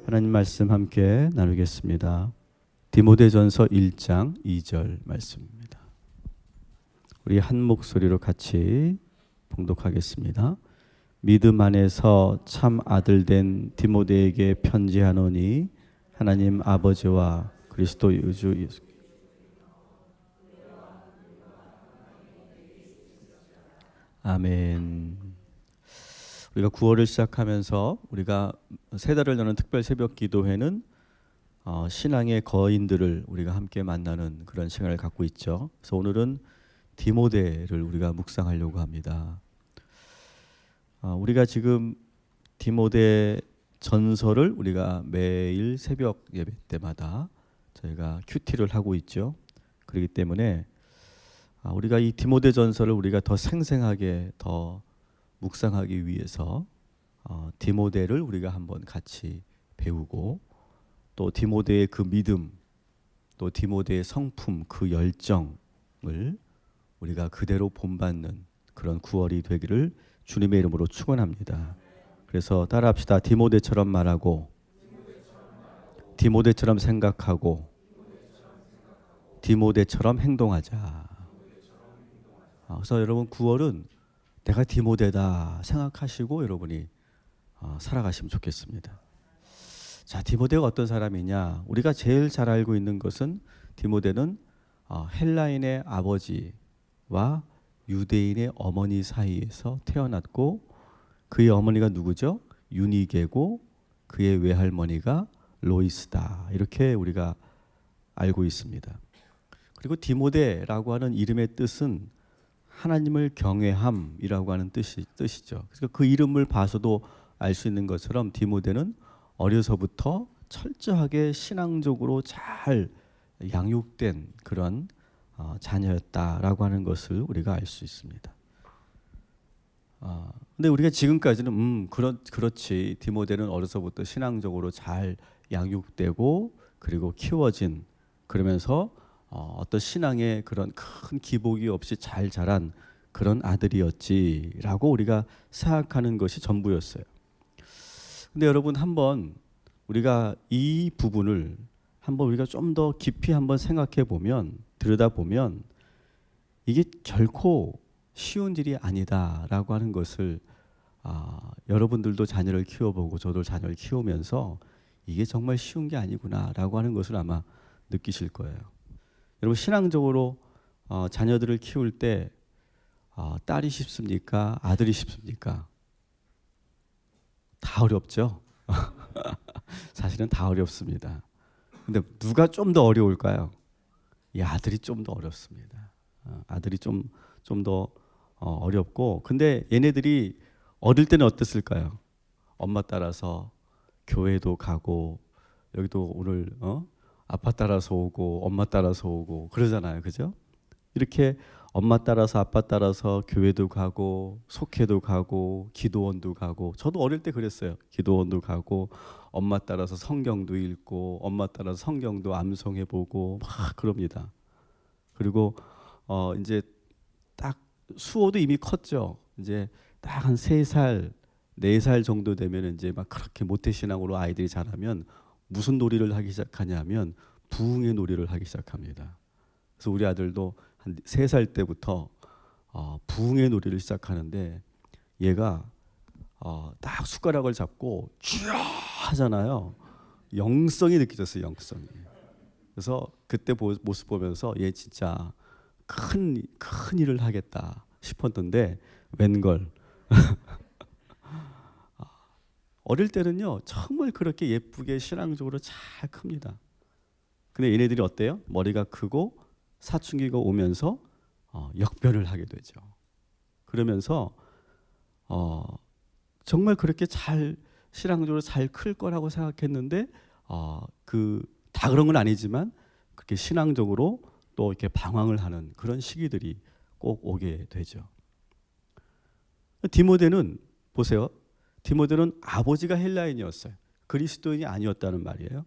하나님 말씀 함께 나누겠습니다. 디모데전서 1장 2절 말씀입니다. 우리 한 목소리로 같이 봉독하겠습니다. 믿음 안에서 참 아들 된 디모데에게 편지하노니 하나님 아버지와 그리스도 주 예수 아멘. 우리가 9월을 시작하면서 우리가 세 달을 여는 특별 새벽 기도회는 신앙의 거인들을 우리가 함께 만나는 그런 시간을 갖고 있죠. 그래서 오늘은 디모데를 우리가 묵상하려고 합니다. 우리가 지금 디모데 전서를 우리가 매일 새벽 예배 때마다 저희가 큐티를 하고 있죠. 그렇기 때문에 우리가 이 디모데 전서를 우리가 더 생생하게 더 묵상하기 위해서 디모데를 우리가 한번 같이 배우고 또 디모데의 그 믿음 또 디모데의 성품 그 열정을 우리가 그대로 본받는 그런 9월이 되기를 주님의 이름으로 축원합니다. 그래서 따라합시다. 디모데처럼 말하고 디모데처럼 생각하고 디모데처럼 행동하자. 그래서 여러분 9월은 내가 디모데다 생각하시고 여러분이 살아가시면 좋겠습니다. 자, 디모데가 어떤 사람이냐? 우리가 제일 잘 알고 있는 것은 디모데는 헬라인의 아버지와 유대인의 어머니 사이에서 태어났고 그의 어머니가 누구죠? 유니게고 그의 외할머니가 로이스다. 이렇게 우리가 알고 있습니다. 그리고 디모데라고 하는 이름의 뜻은 하나님을 경외함이라고 하는 뜻이죠. 그래서 그 이름을 봐서도 알 수 있는 것처럼 디모데는 어려서부터 철저하게 신앙적으로 잘 양육된 그런 자녀였다라고 하는 것을 우리가 알 수 있습니다. 근데 우리가 지금까지는 그렇지 디모데는 어려서부터 신앙적으로 잘 양육되고 그리고 키워진 그러면서 어떤 신앙의 그런 큰 기복이 없이 잘 자란 그런 아들이었지라고 우리가 생각하는 것이 전부였어요. 근데 여러분 한번 우리가 이 부분을 한번 우리가 좀 더 깊이 한번 생각해 보면 들여다보면 이게 결코 쉬운 일이 아니다라고 하는 것을 여러분들도 자녀를 키워보고 저도 자녀를 키우면서 이게 정말 쉬운 게 아니구나라고 하는 것을 아마 느끼실 거예요. 여러분 신앙적으로 자녀들을 키울 때 딸이 쉽습니까? 아들이 쉽습니까? 다 어렵죠? 사실은 다 어렵습니다. 근데 누가 좀 더 어려울까요? 이 아들이 좀 더 어렵습니다. 아들이 좀 더 어렵고 근데 얘네들이 어릴 때는 어땠을까요? 엄마 따라서 교회도 가고 여기도 오늘 아빠 따라서 오고 엄마 따라서 오고 그러잖아요. 그죠? 이렇게 엄마 따라서 아빠 따라서 교회도 가고 속회도 가고 기도원도 가고 저도 어릴 때 그랬어요. 기도원도 가고 엄마 따라서 성경도 읽고 엄마 따라서 성경도 암송해 보고 막 그럽니다. 그리고 이제 딱 수호도 이미 컸죠. 이제 딱 한 3살, 4살 정도 되면 이제 막 그렇게 모태신앙으로 아이들이 자라면 무슨 놀이를 하기 시작하냐면 부흥의 놀이를 하기 시작합니다. 그래서 우리 아들도 한 3살 때부터 부흥의 놀이를 시작하는데 얘가 딱 숟가락을 잡고 쥐야 하잖아요. 영성이 느껴졌어요. 영성이. 그래서 그때 모습 보면서 얘 진짜 큰 일을 하겠다 싶었는데 웬걸 어릴 때는요 정말 그렇게 예쁘게 신앙적으로 잘 큽니다. 근데 얘네들이 어때요? 머리가 크고 사춘기가 오면서 역변을 하게 되죠. 그러면서 정말 그렇게 잘 신앙적으로 잘 클 거라고 생각했는데 다 그런 건 아니지만 그렇게 신앙적으로 또 이렇게 방황을 하는 그런 시기들이 꼭 오게 되죠. 디모데는 보세요. 디모데는 아버지가 헬라인이었어요. 그리스도인이 아니었다는 말이에요.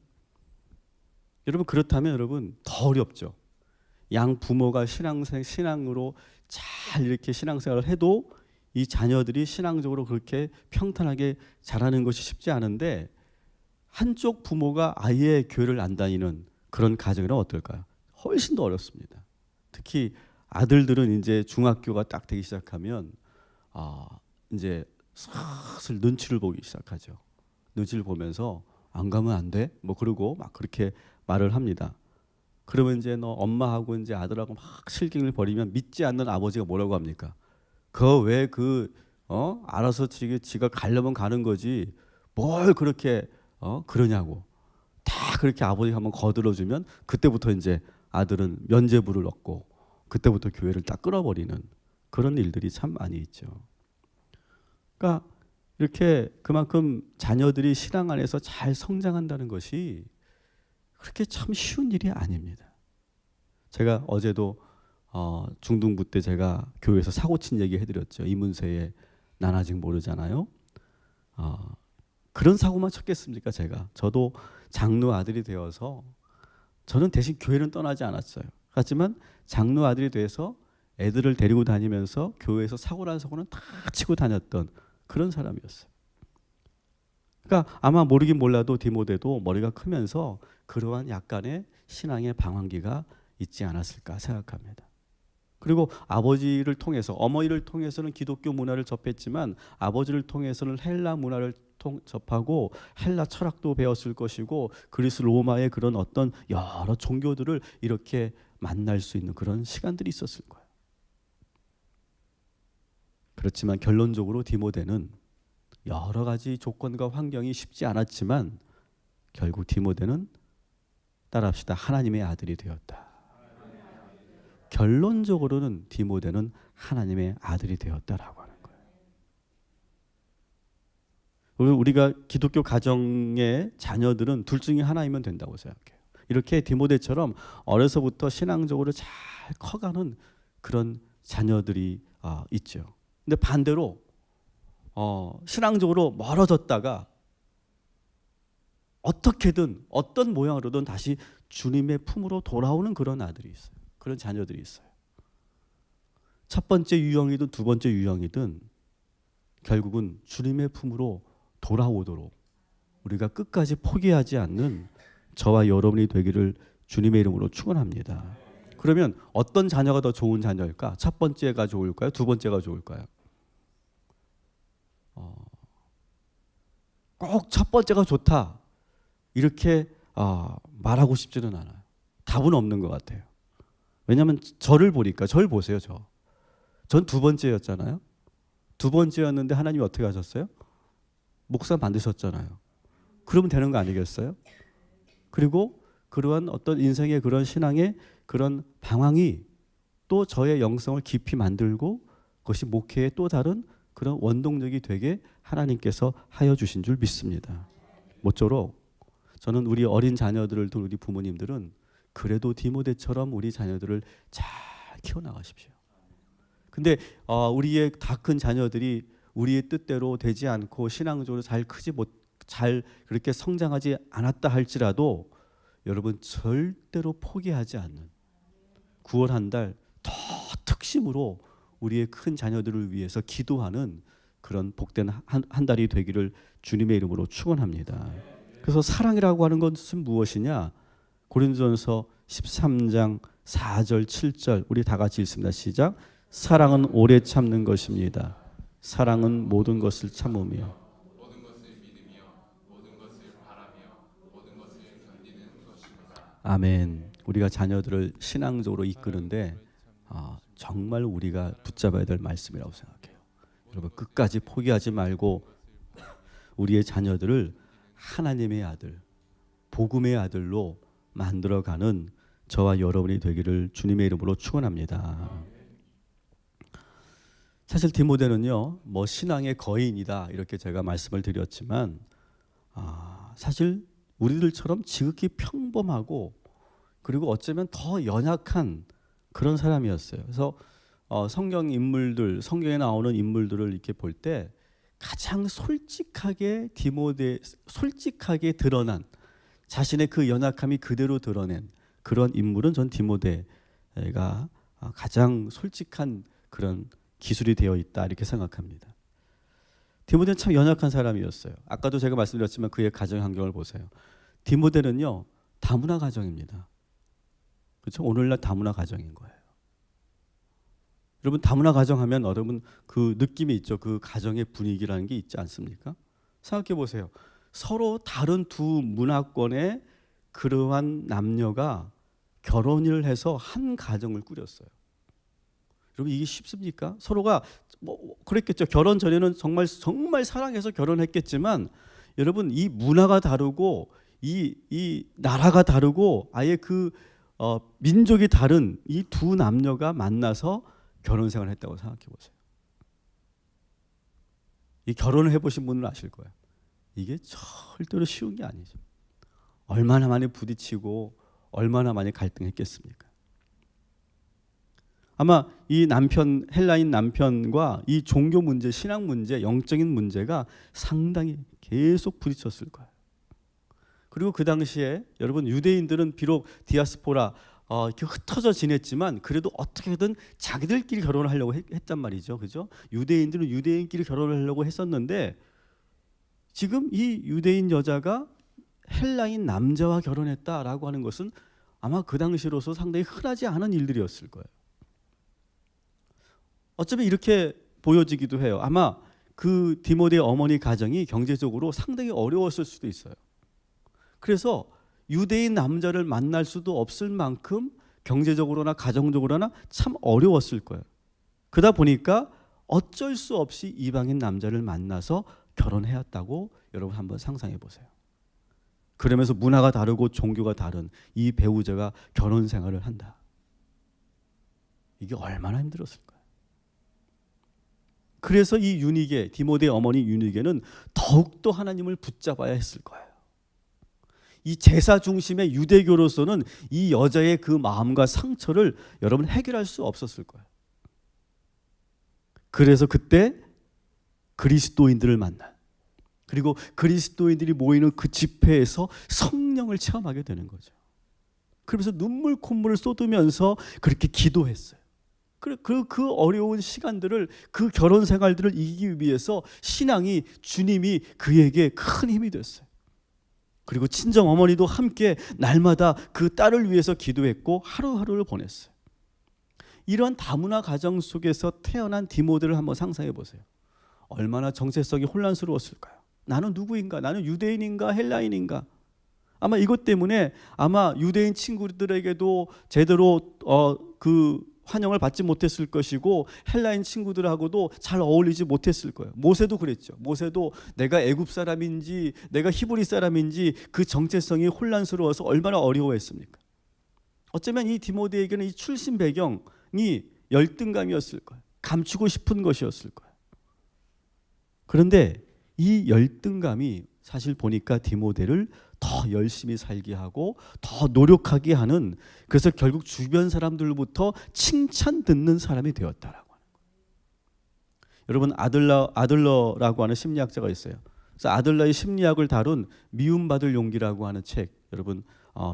여러분 그렇다면 여러분 더 어렵죠. 양 부모가 신앙으로 잘 이렇게 신앙생활을 해도 이 자녀들이 신앙적으로 그렇게 평탄하게 자라는 것이 쉽지 않은데 한쪽 부모가 아예 교회를 안 다니는 그런 가정이라면 어떨까요? 훨씬 더 어렵습니다. 특히 아들들은 이제 중학교가 딱 되기 시작하면 이제 슬슬 눈치를 보기 시작하죠. 눈치를 보면서 안 가면 안 돼? 뭐 그러고 막 그렇게 말을 합니다. 그러면 이제 너 엄마하고 이제 아들하고 막 실갱을 벌이면 믿지 않는 아버지가 뭐라고 합니까? 알아서 지가 가려면 가는 거지 뭘 그렇게 그러냐고. 다 그렇게 아버지가 한번 거들어주면 그때부터 이제 아들은 면죄부를 얻고 그때부터 교회를 딱 끌어버리는 그런 일들이 참 많이 있죠. 그러니까 이렇게 그만큼 자녀들이 신앙 안에서 잘 성장한다는 것이 그렇게 참 쉬운 일이 아닙니다. 제가 어제도 중등부 때 제가 교회에서 사고 친 얘기 해드렸죠. 이문세의 난 아직 모르잖아요. 그런 사고만 쳤겠습니까 제가. 저도 장로 아들이 되어서 저는 대신 교회는 떠나지 않았어요. 하지만 장로 아들이 돼서 애들을 데리고 다니면서 교회에서 사고 난 사고는 다 치고 다녔던 그런 사람이었어요. 그러니까 아마 모르긴 몰라도 디모데도 머리가 크면서 그러한 약간의 신앙의 방황기가 있지 않았을까 생각합니다. 그리고 아버지를 통해서 어머니를 통해서는 기독교 문화를 접했지만 아버지를 통해서는 헬라 문화를 접하고 헬라 철학도 배웠을 것이고 그리스 로마의 그런 어떤 여러 종교들을 이렇게 만날 수 있는 그런 시간들이 있었을 거예요. 그렇지만 결론적으로 디모데는 여러 가지 조건과 환경이 쉽지 않았지만 결국 디모데는 따라합시다. 하나님의 아들이 되었다. 결론적으로는 디모데는 하나님의 아들이 되었다라고 하는 거예요. 우리가 기독교 가정의 자녀들은 둘 중에 하나이면 된다고 생각해요. 이렇게 디모데처럼 어려서부터 신앙적으로 잘 커가는 그런 자녀들이 있죠. 근데 반대로 신앙적으로 멀어졌다가 어떻게든 어떤 모양으로든 다시 주님의 품으로 돌아오는 그런 아들이 있어요. 그런 자녀들이 있어요. 첫 번째 유형이든 두 번째 유형이든 결국은 주님의 품으로 돌아오도록 우리가 끝까지 포기하지 않는 저와 여러분이 되기를 주님의 이름으로 축원합니다. 그러면 어떤 자녀가 더 좋은 자녀일까? 첫 번째가 좋을까요? 두 번째가 좋을까요? 꼭 첫 번째가 좋다 이렇게 말하고 싶지는 않아요. 답은 없는 것 같아요. 왜냐하면 저를 보니까 저를 보세요. 전 두 번째였잖아요. 두 번째였는데 하나님이 어떻게 하셨어요? 목사 만드셨잖아요. 그러면 되는 거 아니겠어요? 그리고 그러한 어떤 인생의 그런 신앙의 그런 방황이 또 저의 영성을 깊이 만들고 그것이 목회의 또 다른 그런 원동력이 되게 하나님께서 하여 주신 줄 믿습니다. 모쪼록 저는 우리 어린 자녀들을 둔 우리 부모님들은 그래도 디모데처럼 우리 자녀들을 잘 키워나가십시오. 근데 우리의 다 큰 자녀들이 우리의 뜻대로 되지 않고 신앙적으로 잘 그렇게 성장하지 않았다 할지라도 여러분 절대로 포기하지 않는 9월 한 달 더 특심으로 우리의 큰 자녀들을 위해서 기도하는 그런 복된 한 달이 되기를 주님의 이름으로 축원합니다. 그래서 사랑이라고 하는 것은 무엇이냐? 고린도전서 13장 4절 7절 우리 다 같이 읽습니다. 시작. 사랑은 오래 참는 것입니다. 사랑은 모든 것을 참으며 모든 것을 믿으며 모든 것을 바라며 모든 것을 견디는 것입니다. 아멘. 우리가 자녀들을 신앙적으로 이끄는데 정말 우리가 붙잡아야 될 말씀이라고 생각해요. 여러분 끝까지 포기하지 말고 우리의 자녀들을 하나님의 아들, 복음의 아들로 만들어가는 저와 여러분이 되기를 주님의 이름으로 축원합니다. 사실 디모데는요, 뭐 신앙의 거인이다 이렇게 제가 말씀을 드렸지만 사실 우리들처럼 지극히 평범하고 그리고 어쩌면 더 연약한 그런 사람이었어요. 그래서 성경 인물들, 성경에 나오는 인물들을 이렇게 볼 때 가장 솔직하게 솔직하게 드러난 자신의 그 연약함이 그대로 드러낸 그런 인물은 전 디모데가 가장 솔직한 그런 기술이 되어 있다 이렇게 생각합니다. 디모데는 참 연약한 사람이었어요. 아까도 제가 말씀드렸지만 그의 가정 환경을 보세요. 디모데는요 다문화 가정입니다. 그렇죠? 오늘날 다문화 가정인 거예요. 여러분 다문화 가정하면 여러분 그 느낌이 있죠. 그 가정의 분위기라는 게 있지 않습니까? 생각해 보세요. 서로 다른 두 문화권의 그러한 남녀가 결혼을 해서 한 가정을 꾸렸어요. 여러분 이게 쉽습니까? 서로가 뭐 그랬겠죠. 결혼 전에는 정말 사랑해서 결혼했겠지만 여러분 이 문화가 다르고 이 나라가 다르고 아예 그 민족이 다른 이 두 남녀가 만나서 결혼 생활을 했다고 생각해 보세요. 이 결혼을 해보신 분은 아실 거예요. 이게 절대로 쉬운 게 아니죠. 얼마나 많이 부딪히고 얼마나 많이 갈등했겠습니까? 아마 이 남편, 헬라인 남편과 이 종교 문제, 신앙 문제, 영적인 문제가 상당히 계속 부딪혔을 거예요. 그리고 그 당시에 여러분 유대인들은 비록 디아스포라 이렇게 흩어져 지냈지만 그래도 어떻게든 자기들끼리 결혼을 하려고 했단 말이죠. 그죠? 유대인들은 유대인끼리 결혼을 하려고 했었는데 지금 이 유대인 여자가 헬라인 남자와 결혼했다라고 하는 것은 아마 그 당시로서 상당히 흔하지 않은 일들이었을 거예요. 어쩌면 이렇게 보여지기도 해요. 아마 그 디모데의 어머니 가정이 경제적으로 상당히 어려웠을 수도 있어요. 그래서 유대인 남자를 만날 수도 없을 만큼 경제적으로나 가정적으로나 참 어려웠을 거예요. 그러다 보니까 어쩔 수 없이 이방인 남자를 만나서 결혼해왔다고 여러분 한번 상상해 보세요. 그러면서 문화가 다르고 종교가 다른 이 배우자가 결혼 생활을 한다. 이게 얼마나 힘들었을까요? 그래서 이 유니게, 디모데의 어머니 유니게는 더욱더 하나님을 붙잡아야 했을 거예요. 이 제사 중심의 유대교로서는 이 여자의 그 마음과 상처를 여러분 해결할 수 없었을 거예요. 그래서 그때 그리스도인들을 만나, 그리고 그리스도인들이 모이는 그 집회에서 성령을 체험하게 되는 거죠. 그러면서 눈물 콧물을 쏟으면서 그렇게 기도했어요. 그 어려운 시간들을, 그 결혼 생활들을 이기기 위해서 신앙이, 주님이 그에게 큰 힘이 됐어요. 그리고 친정 어머니도 함께 날마다 그 딸을 위해서 기도했고 하루하루를 보냈어요. 이런 다문화 가정 속에서 태어난 디모데를 한번 상상해 보세요. 얼마나 정체성이 혼란스러웠을까요? 나는 누구인가? 나는 유대인인가? 헬라인인가? 아마 이것 때문에 아마 유대인 친구들에게도 제대로 그 환영을 받지 못했을 것이고 헬라인 친구들하고도 잘 어울리지 못했을 거예요. 모세도 그랬죠. 모세도 내가 애굽 사람인지 내가 히브리 사람인지 그 정체성이 혼란스러워서 얼마나 어려워했습니까? 어쩌면 이 디모데에게는 이 출신 배경이 열등감이었을 거예요. 감추고 싶은 것이었을 거예요. 그런데 이 열등감이 사실 보니까 디모데를 더 열심히 살게 하고 더 노력하게 하는, 그래서 결국 주변 사람들로부터 칭찬 듣는 사람이 되었다라고 하는 거예요. 여러분 아들러라고 하는 심리학자가 있어요. 그래서 아들러의 심리학을 다룬 미움받을 용기라고 하는 책, 여러분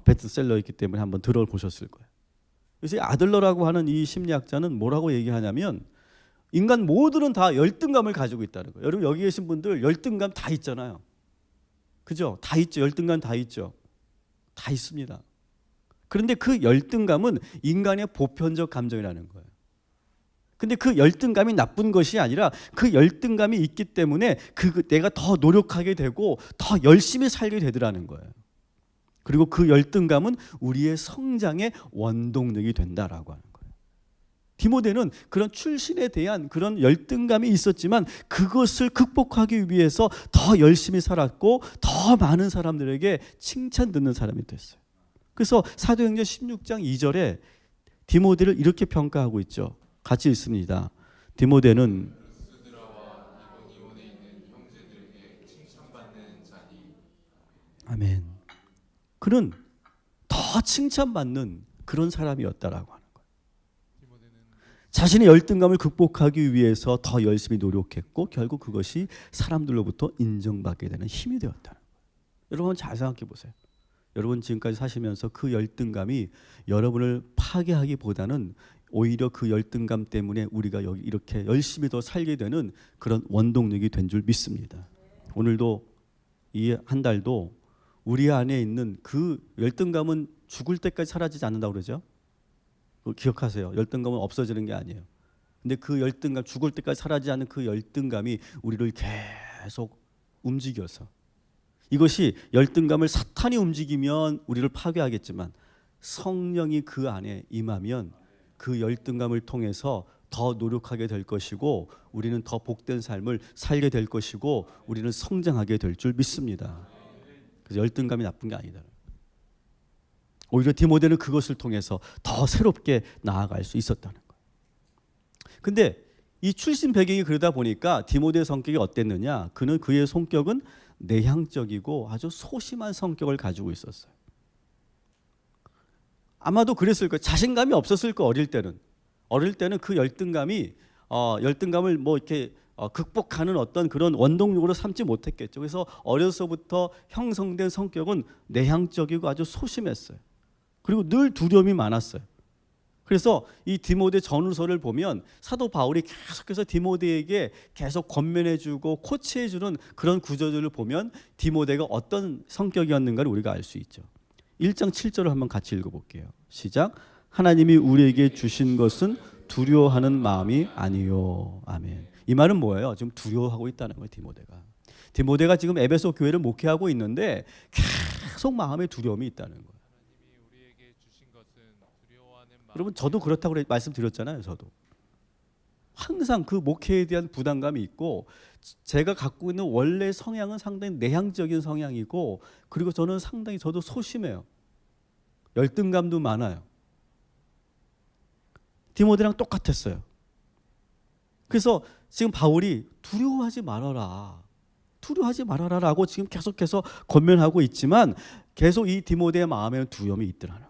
베스트셀러였기 때문에 한번 들어보셨을 거예요. 그래서 아들러라고 하는 이 심리학자는 뭐라고 얘기하냐면 인간 모두는 다 열등감을 가지고 있다는 거예요. 여러분 여기 계신 분들 열등감 다 있잖아요. 그죠? 다 있죠. 열등감 다 있죠. 다 있습니다. 그런데 그 열등감은 인간의 보편적 감정이라는 거예요. 근데 그 열등감이 나쁜 것이 아니라 그 열등감이 있기 때문에 내가 더 노력하게 되고 더 열심히 살게 되더라는 거예요. 그리고 그 열등감은 우리의 성장의 원동력이 된다라고 하는 거예요. 디모데는 그런 출신에 대한 그런 열등감이 있었지만 그것을 극복하기 위해서 더 열심히 살았고 더 많은 사람들에게 칭찬 듣는 사람이 됐어요. 그래서 사도행전 16장 2절에 디모데를 이렇게 평가하고 있죠. 같이 읽습니다. 디모데는 루스드라와 이고니온에 있는 형제들에게 칭찬받는 자니. 아멘. 그는 더 칭찬받는 그런 사람이었다라고 하는 거예요. 자신의 열등감을 극복하기 위해서 더 열심히 노력했고 결국 그것이 사람들로부터 인정받게 되는 힘이 되었다는 거예요. 여러분 잘 생각해 보세요. 여러분 지금까지 사시면서 그 열등감이 여러분을 파괴하기보다는 오히려 그 열등감 때문에 우리가 여기 이렇게 열심히 더 살게 되는 그런 원동력이 된 줄 믿습니다. 오늘도 이 한 달도 우리 안에 있는 그 열등감은 죽을 때까지 사라지지 않는다고 그러죠. 그거 기억하세요. 열등감은 없어지는 게 아니에요. 근데 그 열등감, 죽을 때까지 사라지지 않는 그 열등감이 우리를 계속 움직여서, 이것이 열등감을 사탄이 움직이면 우리를 파괴하겠지만 성령이 그 안에 임하면 그 열등감을 통해서 더 노력하게 될 것이고 우리는 더 복된 삶을 살게 될 것이고 우리는 성장하게 될 줄 믿습니다. 그래서 열등감이 나쁜 게 아니다. 오히려 디모데는 그것을 통해서 더 새롭게 나아갈 수 있었다는 거예요. 근데 이 출신 배경이 그러다 보니까 디모데의 성격이 어땠느냐? 그의 성격은 내향적이고 아주 소심한 성격을 가지고 있었어요. 아마도 그랬을 거예요. 자신감이 없었을 거예요. 어릴 때는 그 열등감을 뭐 이렇게 극복하는 어떤 그런 원동력으로 삼지 못했겠죠. 그래서 어려서부터 형성된 성격은 내향적이고 아주 소심했어요. 그리고 늘 두려움이 많았어요. 그래서 이 디모데 전후서를 보면 사도 바울이 계속해서 디모데에게 계속 권면해주고 코치해주는 그런 구조들을 보면 디모데가 어떤 성격이었는가를 우리가 알 수 있죠. 1장 7절을 한번 같이 읽어볼게요. 시작. 하나님이 우리에게 주신 것은 두려워하는 마음이 아니요. 아멘. 이 말은 뭐예요? 지금 두려워하고 있다는 거예요. 디모데가 지금 에베소 교회를 목회하고 있는데 계속 마음에 두려움이 있다는 거예요. 여러분 저도 그렇다고 말씀드렸잖아요. 저도 항상 그 목회에 대한 부담감이 있고 제가 갖고 있는 원래 성향은 상당히 내향적인 성향이고 그리고 저는 상당히 저도 소심해요. 열등감도 많아요. 디모데랑 똑같았어요. 그래서 지금 바울이 두려워하지 말아라라고 지금 계속해서 권면하고 있지만 계속 이 디모데의 마음에는 두려움이 있더라는 거예요.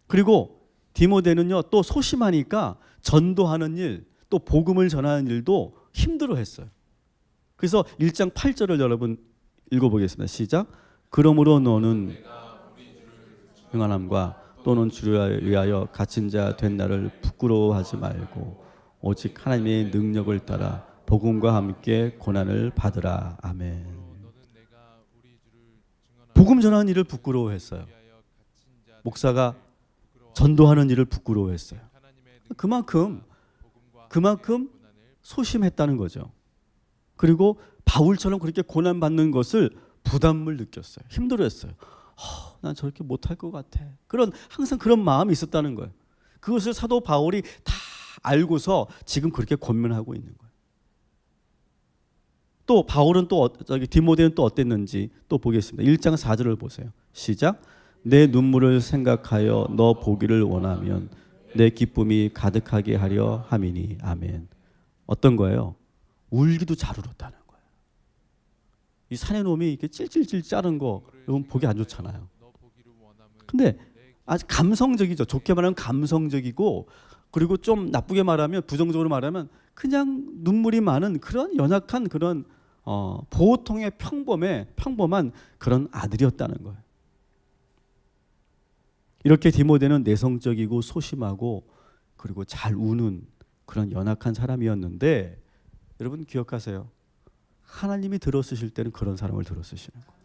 그리고 디모데는요 또 소심하니까 전도하는 일, 또 복음을 전하는 일도 힘들어했어요. 그래서 1장 8절을 여러분 읽어보겠습니다. 시작. 그러므로 너는 평안함과 또는 주를 위하여 갇힌 자 된 나를 부끄러워하지 말고 오직 하나님의 능력을 따라 복음과 함께 고난을 받으라. 아멘. 복음 전하는 일을 부끄러워했어요. 목사가 전도하는 일을 부끄러워했어요. 그만큼 소심했다는 거죠. 그리고 바울처럼 그렇게 고난받는 것을 부담을 느꼈어요. 힘들어했어요. 난 저렇게 못할 것 같아. 항상 그런 마음이 있었다는 거예요. 그것을 사도 바울이 다 알고서 지금 그렇게 권면하고 있는 거예요. 또 바울은 디모데는 또 어땠는지 또 보겠습니다. 1장 4절을 보세요. 시작. 내 눈물을 생각하여 너 보기를 원하면 내 기쁨이 가득하게 하려 함이니. 아멘. 어떤 거예요? 울기도 잘 울었다는 거예요. 이 산의 놈이 이렇게 찔찔찔 자른 거 여러분 보기 안 좋잖아요. 근데 아주 감성적이죠. 좋게 말하면 감성적이고 그리고 좀 나쁘게 말하면 부정적으로 말하면 그냥 눈물이 많은 그런 연약한 그런 보통의 평범한 그런 아들이었다는 거예요. 이렇게 디모데는 내성적이고 소심하고 그리고 잘 우는 그런 연약한 사람이었는데 여러분 기억하세요. 하나님이 들어쓰실 때는 그런 사람을 들어쓰시는 거예요.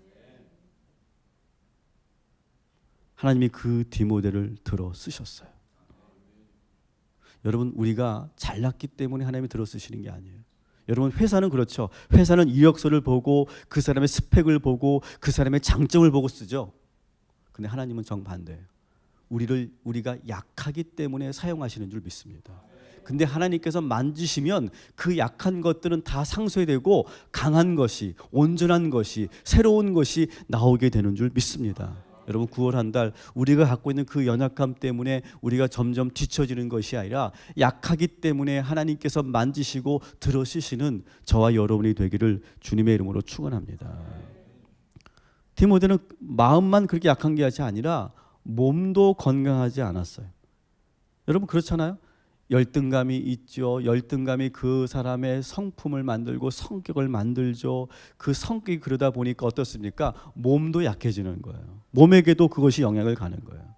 하나님이 그 디모데를 들어쓰셨어요. 여러분 우리가 잘났기 때문에 하나님이 들어쓰시는 게 아니에요. 여러분 회사는 그렇죠. 회사는 이력서를 보고 그 사람의 스펙을 보고 그 사람의 장점을 보고 쓰죠. 근데 하나님은 정반대예요. 우리가 약하기 때문에 사용하시는 줄 믿습니다. 근데 하나님께서 만지시면 그 약한 것들은 다 상쇄되고 강한 것이, 온전한 것이, 새로운 것이 나오게 되는 줄 믿습니다. 여러분 9월 한 달 우리가 갖고 있는 그 연약함 때문에 우리가 점점 뒤처지는 것이 아니라 약하기 때문에 하나님께서 만지시고 들어쓰시는 저와 여러분이 되기를 주님의 이름으로 축원합니다. 디모데는 마음만 그렇게 약한 게 아니라 몸도 건강하지 않았어요. 여러분 그렇잖아요. 열등감이 있죠. 열등감이 그 사람의 성품을 만들고 성격을 만들죠. 그 성격이 그러다 보니까 어떻습니까? 몸도 약해지는 거예요. 몸에게도 그것이 영향을 가는 거예요.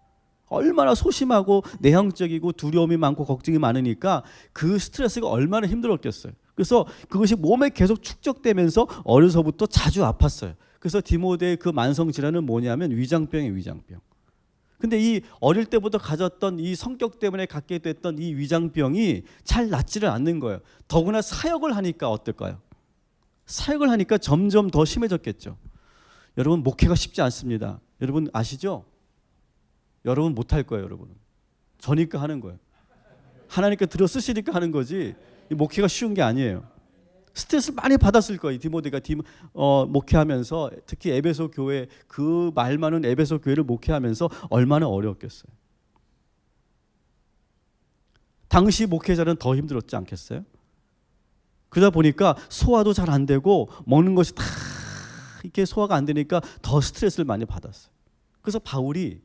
얼마나 소심하고 내향적이고 두려움이 많고 걱정이 많으니까 그 스트레스가 얼마나 힘들었겠어요. 그래서 그것이 몸에 계속 축적되면서 어려서부터 자주 아팠어요. 그래서 디모데의 그 만성 질환은 뭐냐면 위장병이에요, 위장병. 근데 이 어릴 때부터 가졌던 이 성격 때문에 갖게 됐던 이 위장병이 잘 낫지를 않는 거예요. 더구나 사역을 하니까 어떨까요? 사역을 하니까 점점 더 심해졌겠죠. 여러분, 목회가 쉽지 않습니다. 여러분 아시죠? 여러분 못할 거예요, 여러분은. 저니까 하는 거예요. 하나님께 들어 쓰시니까 하는 거지. 이 목회가 쉬운 게 아니에요. 스트레스를 많이 받았을 거예요. 디모데가 목회하면서, 특히 에베소 교회, 그 말 많은 에베소 교회를 목회하면서 얼마나 어려웠겠어요. 당시 목회자는 더 힘들었지 않겠어요? 그러다 보니까 소화도 잘 안 되고 먹는 것이 다 이렇게 소화가 안 되니까 더 스트레스를 많이 받았어요. 그래서 바울이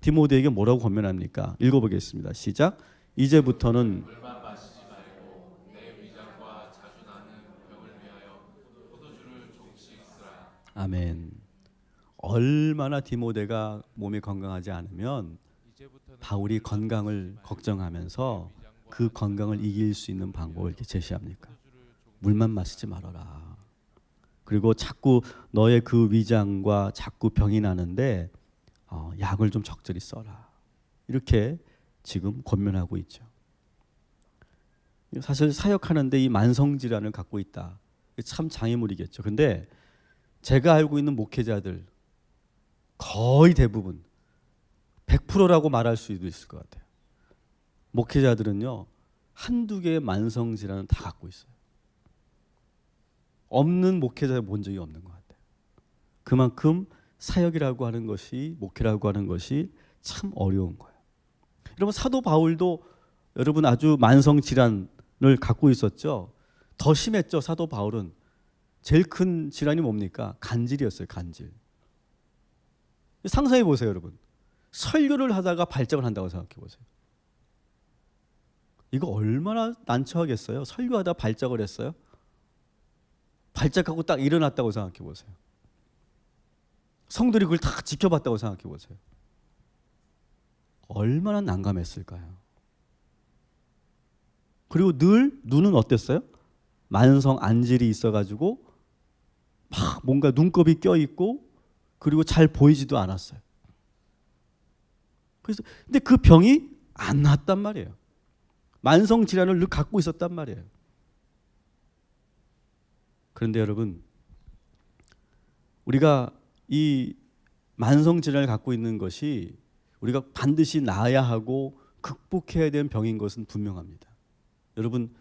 디모데에게 뭐라고 권면합니까? 읽어보겠습니다. 시작. 이제부터는 물만 마시지 말고 내 위장과 자주 나는 병을 위하여 포도주를 조금씩 쓰라. 아멘. 얼마나 디모데가 몸이 건강하지 않으면 바울이 건강을 걱정하면서 그 건강을 이길 수 있는 방법을 이렇게 제시합니까? 물만 마시지 말아라. 그리고 자꾸 너의 그 위장과 자꾸 병이 나는데 약을 좀 적절히 써라. 이렇게 지금 권면하고 있죠. 사실 사역하는데 이 만성 질환을 갖고 있다. 참 장애물이겠죠. 근데 제가 알고 있는 목회자들 거의 대부분 100%라고 말할 수도 있을 것 같아요. 목회자들은요, 한두 개의 만성 질환은 다 갖고 있어요. 없는 목회자를 본 적이 없는 것 같아요. 그만큼 사역이라고 하는 것이, 목회라고 하는 것이 참 어려운 거예요. 여러분, 사도 바울도 여러분 아주 만성 질환을 갖고 있었죠. 더 심했죠. 사도 바울은 제일 큰 질환이 뭡니까? 간질이었어요. 간질. 상상해 보세요, 여러분. 설교를 하다가 발작을 한다고 생각해 보세요. 이거 얼마나 난처하겠어요? 설교하다 발작을 했어요? 발작하고 딱 일어났다고 생각해 보세요. 성들이 그걸 다 지켜봤다고 생각해 보세요. 얼마나 난감했을까요? 그리고 늘 눈은 어땠어요? 만성 안질이 있어가지고 막 뭔가 눈곱이 껴있고 그리고 잘 보이지도 않았어요. 그래서 근데 그 병이 안 났단 말이에요. 만성 질환을 늘 갖고 있었단 말이에요. 그런데 여러분, 우리가 이 만성 질환을 갖고 있는 것이 우리가 반드시 나아야 하고 극복해야 되는 병인 것은 분명합니다. 여러분,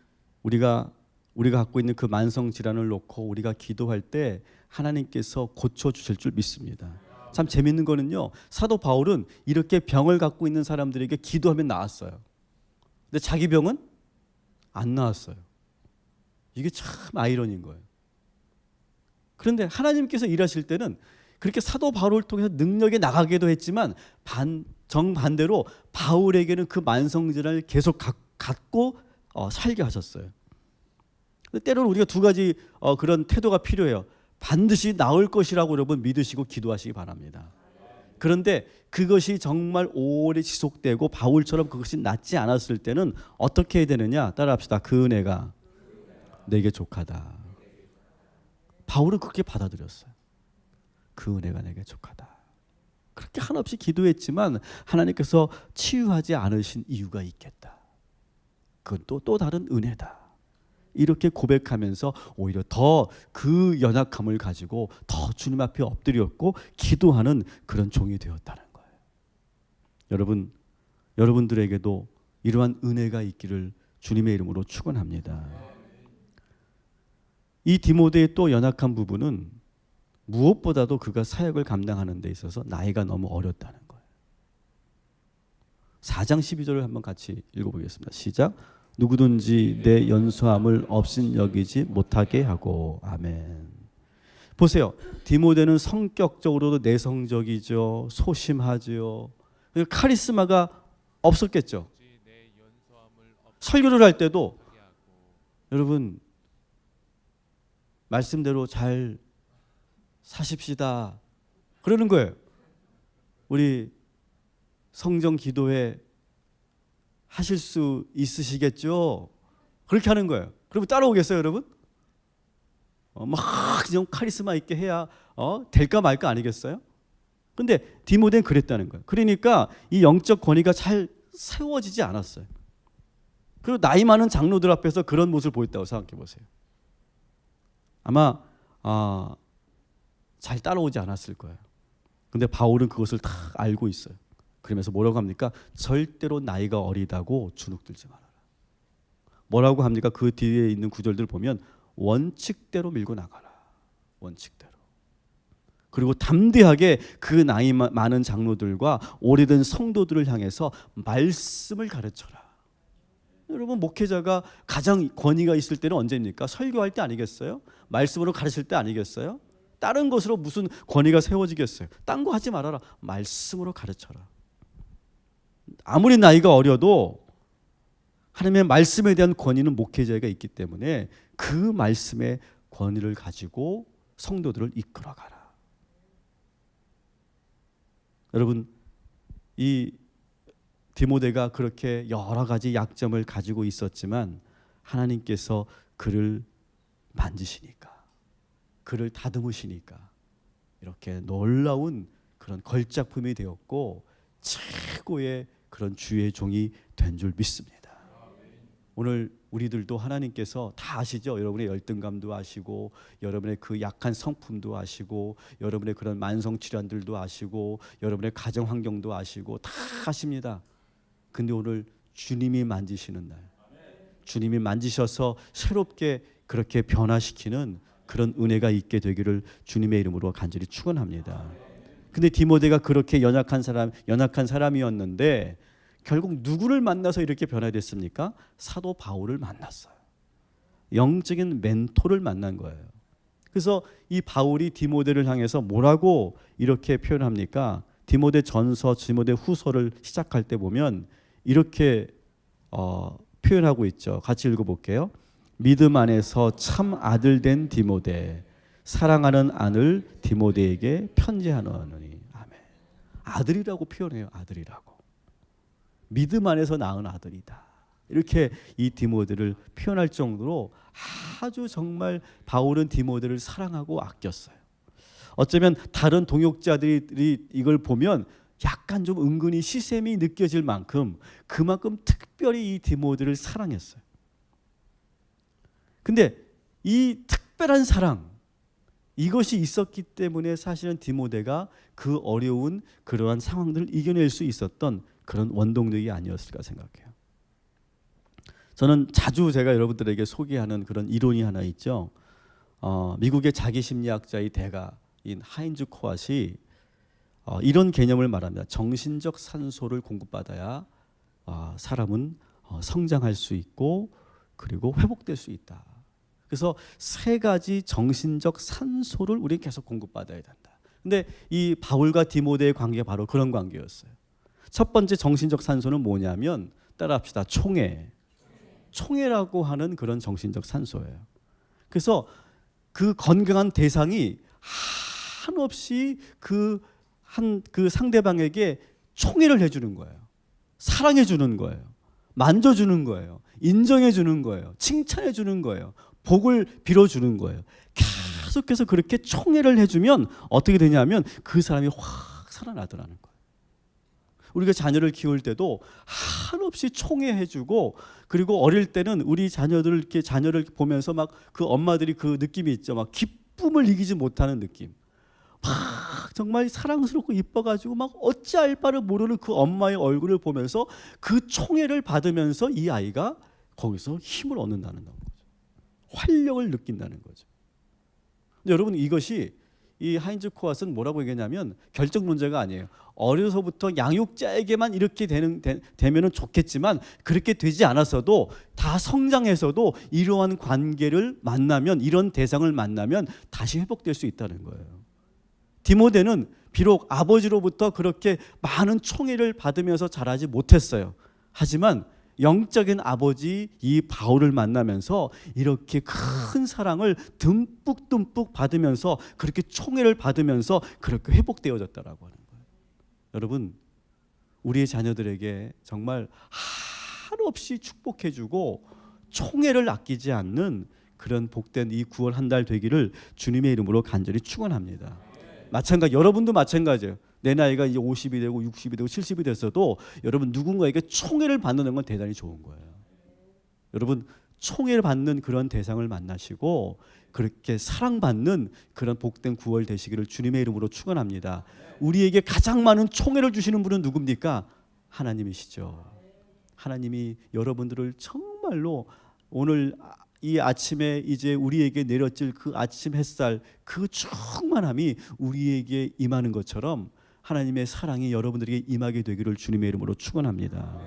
우리가 갖고 있는 그 만성 질환을 놓고 우리가 기도할 때 하나님께서 고쳐 주실 줄 믿습니다. 참 재밌는 거는요, 사도 바울은 이렇게 병을 갖고 있는 사람들에게 기도하면 나았어요. 근데 자기 병은 안 나았어요. 이게 참 아이러니인 거예요. 그런데 하나님께서 일하실 때는 그렇게 사도 바울을 통해서 능력이 나가기도 했지만 정반대로 바울에게는 그 만성질환을 계속 갖고 살게 하셨어요. 때로는 우리가 두 가지 그런 태도가 필요해요. 반드시 나을 것이라고 여러분 믿으시고 기도하시기 바랍니다. 그런데 그것이 정말 오래 지속되고 바울처럼 그것이 낫지 않았을 때는 어떻게 해야 되느냐? 따라합시다. 그 은혜가 내게 족하다. 바울은 그렇게 받아들였어요. 그 은혜가 내게 족하다. 그렇게 한없이 기도했지만 하나님께서 치유하지 않으신 이유가 있겠다. 그건 또 다른 은혜다. 이렇게 고백하면서 오히려 더 그 연약함을 가지고 더 주님 앞에 엎드렸고 기도하는 그런 종이 되었다는 거예요. 여러분들에게도 이러한 은혜가 있기를 주님의 이름으로 축원합니다. 이 디모데의 또 연약한 부분은 무엇보다도 그가 사역을 감당하는 데 있어서 나이가 너무 어렸다는 거예요. 4장 12절을 한번 같이 읽어보겠습니다. 시작. 누구든지 내 연소함을 없인 여기지 못하게 하고. 아멘. 보세요. 디모데는 성격적으로도 내성적이죠. 소심하죠. 카리스마가 없었겠죠. 설교를 할 때도 여러분 말씀대로 잘 사십시다 그러는 거예요. 우리 성정 기도회 하실 수 있으시겠죠? 그렇게 하는 거예요. 그러면 따라오겠어요, 여러분? 막 좀 카리스마 있게 해야 될까 말까 아니겠어요? 근데 디모데는 그랬다는 거예요. 그러니까 이 영적 권위가 잘 세워지지 않았어요. 그리고 나이 많은 장로들 앞에서 그런 모습을 보였다고 생각해 보세요. 아마 잘 따라오지 않았을 거예요. 근데 바울은 그것을 다 알고 있어요. 그러면서 뭐라고 합니까? 절대로 나이가 어리다고 주눅들지 말아라. 뭐라고 합니까? 그 뒤에 있는 구절들 보면 원칙대로 밀고 나가라. 원칙대로. 그리고 담대하게 그 나이 많은 장로들과 오래된 성도들을 향해서 말씀을 가르쳐라. 여러분 목회자가 가장 권위가 있을 때는 언제입니까? 설교할 때 아니겠어요? 말씀으로 가르칠 때 아니겠어요? 다른 것으로 무슨 권위가 세워지겠어요? 딴 거 하지 말아라. 말씀으로 가르쳐라. 아무리 나이가 어려도 하나님의 말씀에 대한 권위는 목회자가 있기 때문에 그 말씀의 권위를 가지고 성도들을 이끌어가라. 여러분 이 디모데가 그렇게 여러 가지 약점을 가지고 있었지만 하나님께서 그를 만지시니까, 그를 다듬으시니까 이렇게 놀라운 그런 걸작품이 되었고 최고의 그런 주의 종이 된 줄 믿습니다. 오늘 우리들도 하나님께서 다 아시죠? 여러분의 열등감도 아시고, 여러분의 그 약한 성품도 아시고, 여러분의 그런 만성 질환들도 아시고, 여러분의 가정 환경도 아시고 다 아십니다. 근데 오늘 주님이 만지시는 날, 주님이 만지셔서 새롭게 그렇게 변화시키는 그런 은혜가 있게 되기를 주님의 이름으로 간절히 축원합니다. 근데 디모데가 그렇게 연약한 사람이었는데 결국 누구를 만나서 이렇게 변화됐습니까? 사도 바울을 만났어요. 영적인 멘토를 만난 거예요. 그래서 이 바울이 디모데를 향해서 뭐라고 이렇게 표현합니까? 디모데 전서, 디모데 후서를 시작할 때 보면 이렇게 표현하고 있죠. 같이 읽어볼게요. 믿음 안에서 참 아들 된 디모데, 사랑하는 아들 디모데에게 편지하노니. 아멘. 아들이라고 표현해요. 아들이라고. 믿음 안에서 낳은 아들이다. 이렇게 이 디모데를 표현할 정도로 아주 정말 바울은 디모데를 사랑하고 아꼈어요. 어쩌면 다른 동역자들이 이걸 보면 약간 좀 은근히 시샘이 느껴질 만큼 그만큼 특별히 이 디모데를 사랑했어요. 근데 이 특별한 사랑, 이것이 있었기 때문에 사실은 디모데가 그 어려운 그러한 상황들을 이겨낼 수 있었던 그런 원동력이 아니었을까 생각해요. 저는 자주 제가 여러분들에게 소개하는 그런 이론이 하나 있죠. 미국의 자기심리학자의 대가인 하인즈 코앗이 이런 개념을 말합니다. 정신적 산소를 공급받아야 사람은 성장할 수 있고 그리고 회복될 수 있다. 그래서 세 가지 정신적 산소를 우리는 계속 공급받아야 된다. 근데 이 바울과 디모데의 관계가 바로 그런 관계였어요. 첫 번째 정신적 산소는 뭐냐면 따라합시다. 총애라고 하는 그런 정신적 산소예요. 그래서 그 건강한 대상이 한없이 그 상대방에게 총애를 해주는 거예요. 사랑해주는 거예요. 만져주는 거예요. 인정해주는 거예요. 칭찬해주는 거예요. 복을 빌어주는 거예요. 계속해서 그렇게 총애를 해주면 어떻게 되냐면 그 사람이 확 살아나더라는 거예요. 우리가 자녀를 키울 때도 한없이 총애해주고, 그리고 어릴 때는 우리 자녀를 보면서 막 그 엄마들이 그 느낌이 있죠. 막 기쁨을 이기지 못하는 느낌. 막 정말 사랑스럽고 이뻐가지고 막 어찌할 바를 모르는 그 엄마의 얼굴을 보면서 그 총애를 받으면서 이 아이가 거기서 힘을 얻는다는 거죠. 활력을 느낀다는 거죠. 근데 여러분 이것이 이 하인즈 코앗은 뭐라고 얘기했냐면 결정론자가 아니에요. 어려서부터 양육자에게만 이렇게 되면은 좋겠지만 그렇게 되지 않았어도 다 성장해서도 이러한 관계를 만나면, 이런 대상을 만나면 다시 회복될 수 있다는 거예요. 디모데는 비록 아버지로부터 그렇게 많은 총애를 받으면서 자라지 못했어요. 하지만 영적인 아버지 이 바울을 만나면서 이렇게 큰 사랑을 듬뿍듬뿍 받으면서 그렇게 총애를 받으면서 그렇게 회복되어졌다라고 하는 거예요. 여러분, 우리의 자녀들에게 정말 한없이 축복해주고 총애를 아끼지 않는 그런 복된 이 9월 한 달 되기를 주님의 이름으로 간절히 축원합니다. 마찬가지, 여러분도 마찬가지예요. 내 나이가 이제 50이 되고 60이 되고 70이 됐어도 여러분 누군가에게 총애를 받는 건 대단히 좋은 거예요. 여러분 총애를 받는 그런 대상을 만나시고 그렇게 사랑받는 그런 복된 9월 되시기를 주님의 이름으로 축원합니다. 우리에게 가장 많은 총애를 주시는 분은 누굽니까? 하나님이시죠. 하나님이 여러분들을 정말로 오늘 이 아침에 이제 우리에게 내려질 그 아침 햇살, 그 충만함이 우리에게 임하는 것처럼 하나님의 사랑이 여러분들에게 임하게 되기를 주님의 이름으로 축원합니다.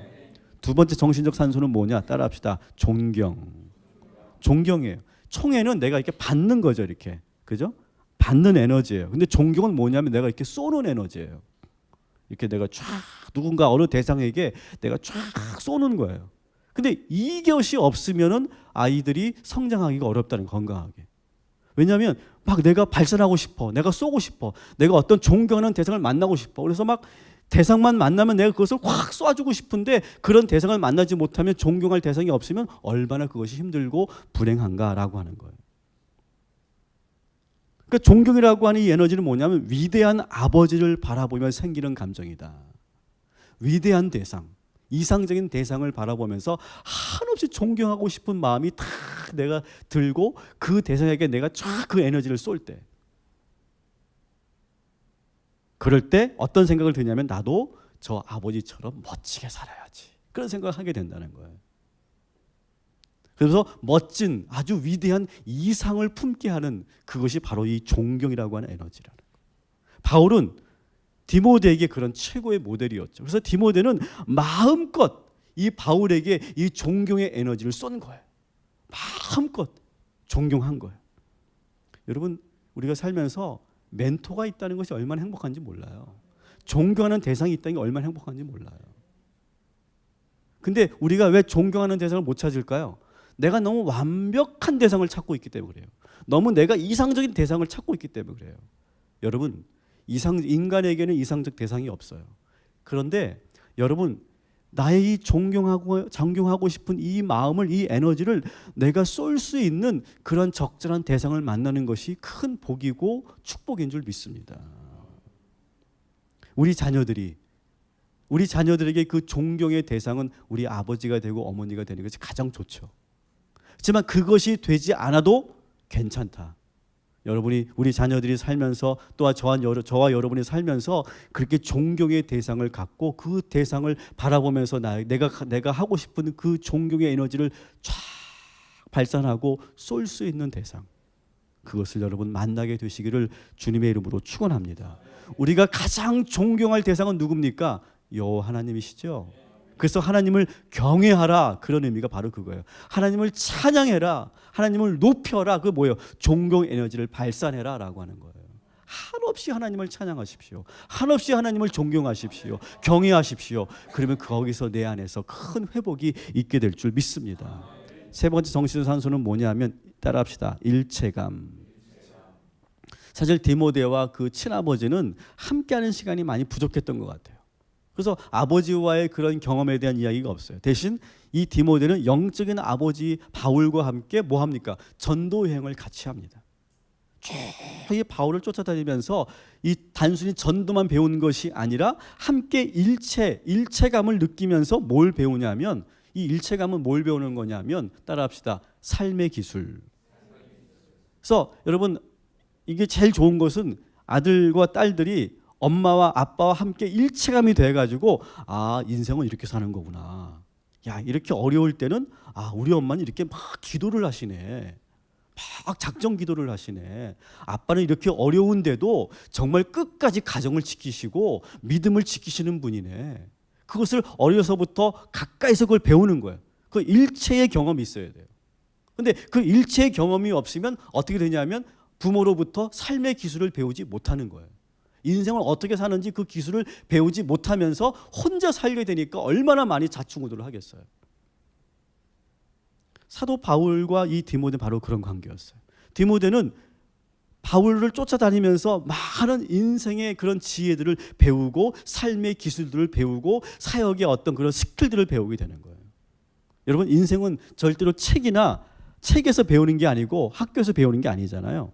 두 번째 정신적 산소는 뭐냐? 따라합시다. 존경. 존경이에요. 총애는 내가 이렇게 받는 거죠, 이렇게. 그죠? 받는 에너지예요. 근데 존경은 뭐냐면 내가 이렇게 쏘는 에너지예요. 이렇게 내가 쫙 누군가 어느 대상에게 내가 쫙 쏘는 거예요. 근데 이것이 없으면은 아이들이 성장하기가 어렵다는 거예요, 건강하게. 왜냐하면 막 내가 발산하고 싶어, 내가 쏘고 싶어, 내가 어떤 존경하는 대상을 만나고 싶어. 그래서 막 대상만 만나면 내가 그것을 확 쏴주고 싶은데 그런 대상을 만나지 못하면 존경할 대상이 없으면 얼마나 그것이 힘들고 불행한가라고 하는 거예요. 그러니까 존경이라고 하는 이 에너지는 뭐냐면 위대한 아버지를 바라보며 생기는 감정이다. 위대한 대상, 이상적인 대상을 바라보면서 한없이 존경하고 싶은 마음이 탁 내가 들고 그 대상에게 내가 쫙 그 에너지를 쏠 때, 그럴 때 어떤 생각을 드냐면 나도 저 아버지처럼 멋지게 살아야지, 그런 생각을 하게 된다는 거예요. 그래서 멋진 아주 위대한 이상을 품게 하는 그것이 바로 이 존경이라고 하는 에너지라는 거예요. 바울은 디모데에게 그런 최고의 모델이었죠. 그래서 디모데는 마음껏 이 바울에게 이 존경의 에너지를 쏜 거예요. 마음껏 존경한 거예요. 여러분, 우리가 살면서 멘토가 있다는 것이 얼마나 행복한지 몰라요. 존경하는 대상이 있다는 게 얼마나 행복한지 몰라요. 근데 우리가 왜 존경하는 대상을 못 찾을까요? 내가 너무 완벽한 대상을 찾고 있기 때문에 그래요. 너무 내가 이상적인 대상을 찾고 있기 때문에 그래요. 여러분, 인간에게는 이상적 대상이 없어요. 그런데 여러분, 나의 이 존경하고 싶은 이 마음을, 이 에너지를 내가 쏠 수 있는 그런 적절한 대상을 만나는 것이 큰 복이고 축복인 줄 믿습니다. 우리 자녀들에게 그 존경의 대상은 우리 아버지가 되고 어머니가 되는 것이 가장 좋죠. 하지만 그것이 되지 않아도 괜찮다. 여러분이, 우리 자녀들이 살면서 또한 저와 여러분이 살면서 그렇게 존경의 대상을 갖고 그 대상을 바라보면서 내가 하고 싶은 그 존경의 에너지를 쫙 발산하고 쏠 수 있는 대상, 그것을 여러분 만나게 되시기를 주님의 이름으로 축원합니다. 우리가 가장 존경할 대상은 누굽니까? 여호와 하나님이시죠. 그래서 하나님을 경외하라, 그런 의미가 바로 그거예요. 하나님을 찬양해라, 하나님을 높여라, 그 뭐예요? 존경 에너지를 발산해라 라고 하는 거예요. 한없이 하나님을 찬양하십시오. 한없이 하나님을 존경하십시오. 경외하십시오. 그러면 거기서 내 안에서 큰 회복이 있게 될 줄 믿습니다. 세 번째 정신산소는 뭐냐면, 따라합시다. 일체감. 사실 디모데와 그 친아버지는 함께하는 시간이 많이 부족했던 것 같아요. 그래서 아버지와의 그런 경험에 대한 이야기가 없어요. 대신 이 디모데는 영적인 아버지 바울과 함께 뭐 합니까? 전도 여행을 같이 합니다. 쭉 이 바울을 쫓아다니면서 이 단순히 전도만 배운 것이 아니라 함께 일체감을 느끼면서 뭘 배우냐면, 이 일체감은 뭘 배우는 거냐면, 따라합시다. 삶의 기술. 그래서 여러분, 이게 제일 좋은 것은 아들과 딸들이 엄마와 아빠와 함께 일체감이 돼가지고, 아, 인생은 이렇게 사는 거구나. 야, 이렇게 어려울 때는 아, 우리 엄마는 이렇게 막 기도를 하시네. 막 작정 기도를 하시네. 아빠는 이렇게 어려운데도 정말 끝까지 가정을 지키시고 믿음을 지키시는 분이네. 그것을 어려서부터 가까이서 그걸 배우는 거예요. 그 일체의 경험이 있어야 돼요. 근데 그 일체의 경험이 없으면 어떻게 되냐면 부모로부터 삶의 기술을 배우지 못하는 거예요. 인생을 어떻게 사는지 그 기술을 배우지 못하면서 혼자 살게 되니까 얼마나 많이 자충우돌을 하겠어요. 사도 바울과 이 디모데는 바로 그런 관계였어요. 디모데는 바울을 쫓아다니면서 많은 인생의 그런 지혜들을 배우고 삶의 기술들을 배우고 사역의 어떤 그런 스킬들을 배우게 되는 거예요. 여러분, 인생은 절대로 책에서 배우는 게 아니고 학교에서 배우는 게 아니잖아요.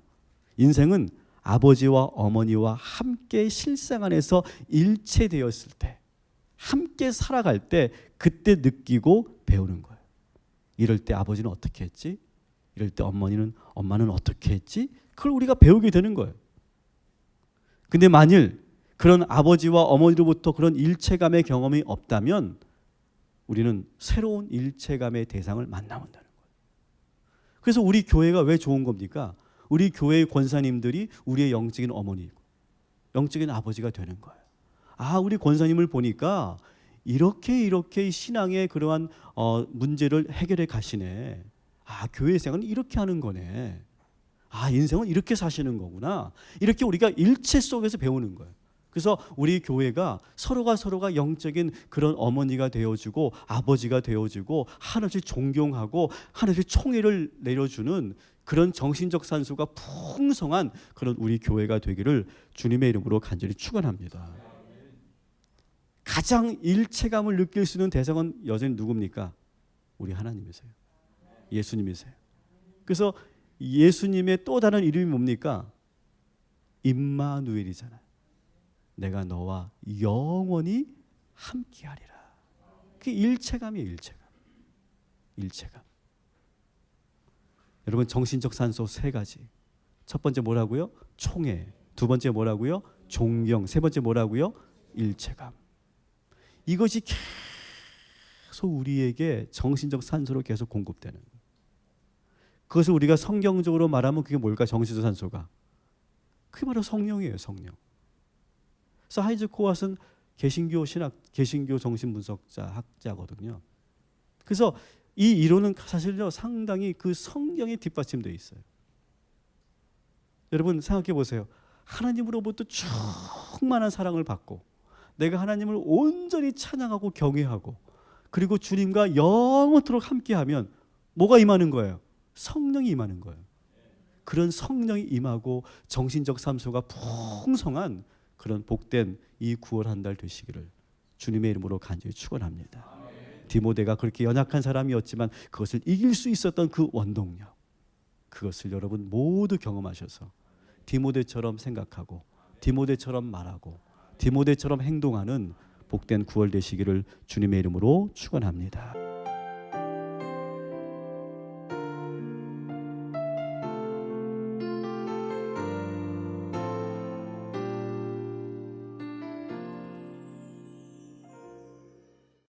인생은 아버지와 어머니와 함께 실생 안에서 일체되었을 때, 함께 살아갈 때 그때 느끼고 배우는 거예요. 이럴 때 아버지는 어떻게 했지? 이럴 때 엄마는 어떻게 했지? 그걸 우리가 배우게 되는 거예요. 근데 만일 그런 아버지와 어머니로부터 그런 일체감의 경험이 없다면 우리는 새로운 일체감의 대상을 만나본다는 거예요. 그래서 우리 교회가 왜 좋은 겁니까? 우리 교회의 권사님들이 우리의 영적인 어머니이고 영적인 아버지가 되는 거예요. 아, 우리 권사님을 보니까 이렇게 신앙의 그러한 문제를 해결해 가시네. 아, 교회 생활은 이렇게 하는 거네. 아, 인생은 이렇게 사시는 거구나. 이렇게 우리가 일체 속에서 배우는 거예요. 그래서 우리 교회가 서로가 영적인 그런 어머니가 되어주고 아버지가 되어주고 하나씩 존경하고 하나씩 총애를 내려주는 그런 정신적 산소가 풍성한 그런 우리 교회가 되기를 주님의 이름으로 간절히 축원합니다. 가장 일체감을 느낄 수 있는 대상은 여전히 누굽니까? 우리 하나님이세요. 예수님이세요. 그래서 예수님의 또 다른 이름이 뭡니까? 임마누엘이잖아요. 내가 너와 영원히 함께하리라. 그게 일체감이에요. 일체감. 여러분, 정신적 산소 세 가지. 첫 번째 뭐라고요? 총애. 두 번째 뭐라고요? 존경. 세 번째 뭐라고요? 일체감. 이것이 계속 우리에게 정신적 산소로 계속 공급되는 거예요. 그것을 우리가 성경적으로 말하면 그게 뭘까? 정신적 산소가. 그게 바로 성령이에요. 성령. 그래서 하이즈 코왓은 개신교 정신분석자 학자거든요. 그래서 이 이론은 사실요 상당히 그 성경에 뒷받침되어 있어요. 여러분 생각해 보세요. 하나님으로부터 충만한 사랑을 받고 내가 하나님을 온전히 찬양하고 경외하고 그리고 주님과 영원토록 함께하면 뭐가 임하는 거예요? 성령이 임하는 거예요. 그런 성령이 임하고 정신적 산소가 풍성한 그런 복된 이 9월 한 달 되시기를 주님의 이름으로 간절히 축원합니다. 디모데가 그렇게 연약한 사람이었지만 그것을 이길 수 있었던 그 원동력, 그것을 여러분 모두 경험하셔서 디모데처럼 생각하고 디모데처럼 말하고 디모데처럼 행동하는 복된 9월 되시기를 주님의 이름으로 축원합니다.